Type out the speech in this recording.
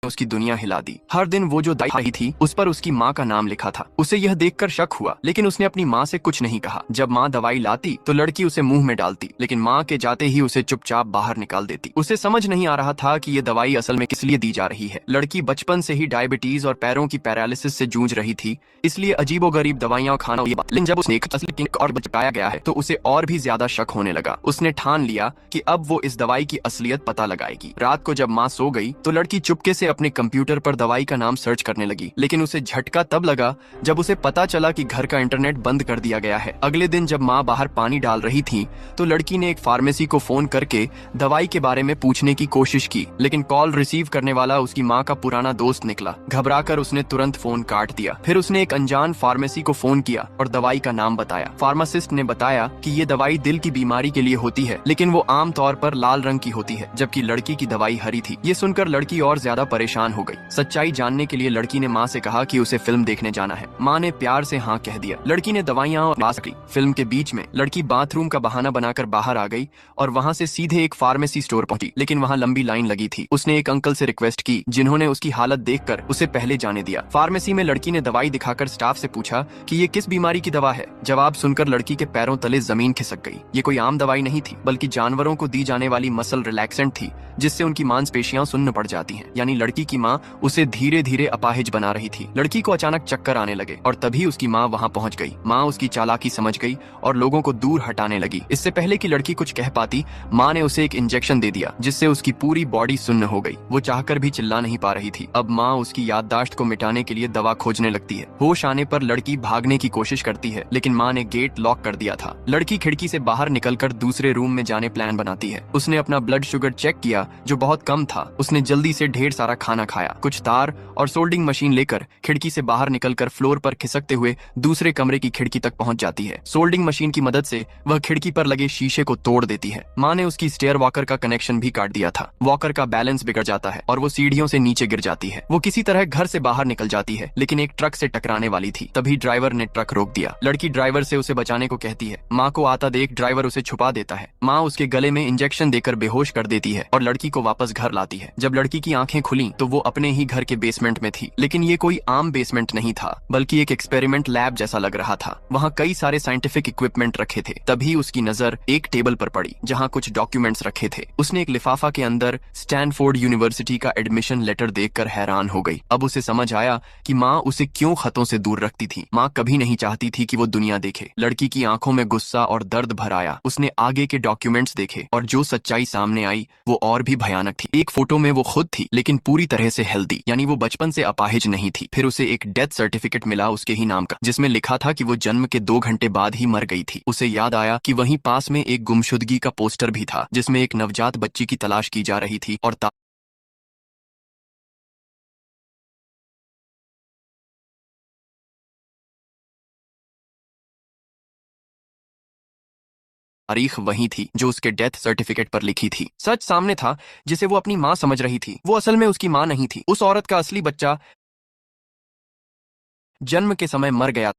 उसकी दुनिया हिला दी। हर दिन वो जो दवाई थी उस पर उसकी माँ का नाम लिखा था। उसे यह देखकर शक हुआ, लेकिन उसने अपनी माँ से कुछ नहीं कहा। जब माँ दवाई लाती तो लड़की उसे मुंह में डालती, लेकिन माँ के जाते ही उसे चुपचाप बाहर निकाल देती। उसे समझ नहीं आ रहा था कि ये दवाई असल में किस लिए दी जा रही है। लड़की बचपन से ही डायबिटीज और पैरों की पैरालिसिस से जूझ रही थी, इसलिए अजीबोगरीब दवाइयां खाना। लेकिन जब उसने असली किंग और बचाया गया है तो उसे और भी ज्यादा शक होने लगा। उसने ठान लिया कि अब वो इस दवाई की असलियत पता लगाएगी। रात को जब माँ सो गई तो लड़की चुपके से अपने कंप्यूटर पर दवाई का नाम सर्च करने लगी, लेकिन उसे झटका तब लगा जब उसे पता चला कि घर का इंटरनेट बंद कर दिया गया है। अगले दिन जब माँ बाहर पानी डाल रही थी तो लड़की ने एक फार्मेसी को फोन करके दवाई के बारे में पूछने की कोशिश की, लेकिन कॉल रिसीव करने वाला उसकी माँ का पुराना दोस्त निकला। घबराकर उसने तुरंत फोन काट दिया। फिर उसने एक अनजान फार्मेसी को फोन किया और दवाई का नाम बताया। फार्मासिस्ट ने बताया कि ये दवाई दिल की बीमारी के लिए होती है, लेकिन वो आम तौर पर लाल रंग की होती है, जबकि लड़की की दवाई हरी थी। ये सुनकर लड़की और ज्यादा परेशान हो गई। सच्चाई जानने के लिए लड़की ने माँ से कहा कि उसे फिल्म देखने जाना है। माँ ने प्यार से हाँ कह दिया। लड़की ने दवाइयाँ और फिल्म के बीच में लड़की बाथरूम का बहाना बनाकर बाहर आ गई और वहाँ से सीधे एक फार्मेसी स्टोर पहुंची, लेकिन वहाँ लंबी लाइन लगी थी। उसने एक अंकल से रिक्वेस्ट की, जिन्होंने उसकी हालत देखकर उसे पहले जाने दिया। फार्मेसी में लड़की ने दवाई दिखाकर स्टाफ से पूछा कि ये किस बीमारी की दवा है। जवाब सुनकर लड़की के पैरों तले जमीन खिसक गई। ये कोई आम दवाई नहीं थी, बल्कि जानवरों को दी जाने वाली मसल रिलैक्सेंट थी, जिससे उनकी मांसपेशियां सुन्न पड़ जाती हैं। यानी लड़की की माँ उसे धीरे धीरे अपाहिज बना रही थी। लड़की को अचानक चक्कर आने लगे और तभी उसकी माँ वहाँ पहुँच गई। माँ उसकी चालाकी समझ गई और लोगों को दूर हटाने लगी। इससे पहले कि लड़की कुछ कह पाती, माँ ने उसे एक इंजेक्शन दे दिया, जिससे उसकी पूरी बॉडी सुन्न हो गई। वो चाहकर भी चिल्ला नहीं पा रही थी। अब माँ उसकी याददाश्त को मिटाने के लिए दवा खोजने लगती है। होश आने पर लड़की भागने की कोशिश करती है, लेकिन माँ ने गेट लॉक कर दिया था। लड़की खिड़की से बाहर निकलकर दूसरे रूम में जाने प्लान बनाती है। उसने अपना ब्लड शुगर चेक किया, जो बहुत कम था। उसने जल्दी से ढेर सारा खाना खाया। कुछ तार और सोल्डिंग मशीन लेकर खिड़की से बाहर निकलकर फ्लोर पर खिसकते हुए दूसरे कमरे की खिड़की तक पहुंच जाती है। सोल्डिंग मशीन की मदद से वह खिड़की पर लगे शीशे को तोड़ देती है। माँ ने उसकी स्टेयर वॉकर का कनेक्शन भी काट दिया था। वॉकर का बैलेंस बिगड़ जाता है और वो सीढ़ियों से नीचे गिर जाती है। वो किसी तरह घर से बाहर निकल जाती है, लेकिन एक ट्रक से टकराने वाली थी। तभी ड्राइवर ने ट्रक रोक दिया। लड़की ड्राइवर से उसे बचाने को कहती है। माँ को आता देख ड्राइवर उसे छुपा देता है। माँ उसके गले में इंजेक्शन देकर बेहोश कर देती है और लड़की को वापस घर लाती है। जब लड़की की आंखें खुली तो वो अपने ही घर के बेसमेंट में थी, लेकिन ये कोई आम बेसमेंट नहीं था, बल्कि एक एक्सपेरिमेंट लैब जैसा लग रहा था। वहाँ कई सारे साइंटिफिक इक्विपमेंट रखे थे। तभी उसकी नजर एक टेबल पर पड़ी, जहाँ कुछ डॉक्यूमेंट्स रखे थे। उसने एक लिफाफा के अंदर स्टैनफोर्ड यूनिवर्सिटी का एडमिशन लेटर देखकर हैरान हो गई। अब उसे समझ आया कि माँ उसे क्यों खतों से दूर रखती थी। माँ कभी नहीं चाहती थी कि वो दुनिया देखे। लड़की की आंखों में गुस्सा और दर्द भर आया। उसने आगे के डॉक्यूमेंट्स देखे और जो सच्चाई सामने आई वो और भी भयानक थी। एक फोटो में वो खुद थी, लेकिन पूरी तरह से हेल्दी, यानी वो बचपन से अपाहिज नहीं थी। फिर उसे एक डेथ सर्टिफिकेट मिला उसके ही नाम का, जिसमें लिखा था कि वो जन्म के 2 घंटे बाद ही मर गई थी। उसे याद आया कि वहीं पास में एक गुमशुदगी का पोस्टर भी था, जिसमें एक नवजात बच्ची की तलाश की जा रही थी और तारीख वही थी जो उसके डेथ सर्टिफिकेट पर लिखी थी। सच सामने था, जिसे वो अपनी माँ समझ रही थी। वो असल में उसकी माँ नहीं थी। उस औरत का असली बच्चा जन्म के समय मर गया।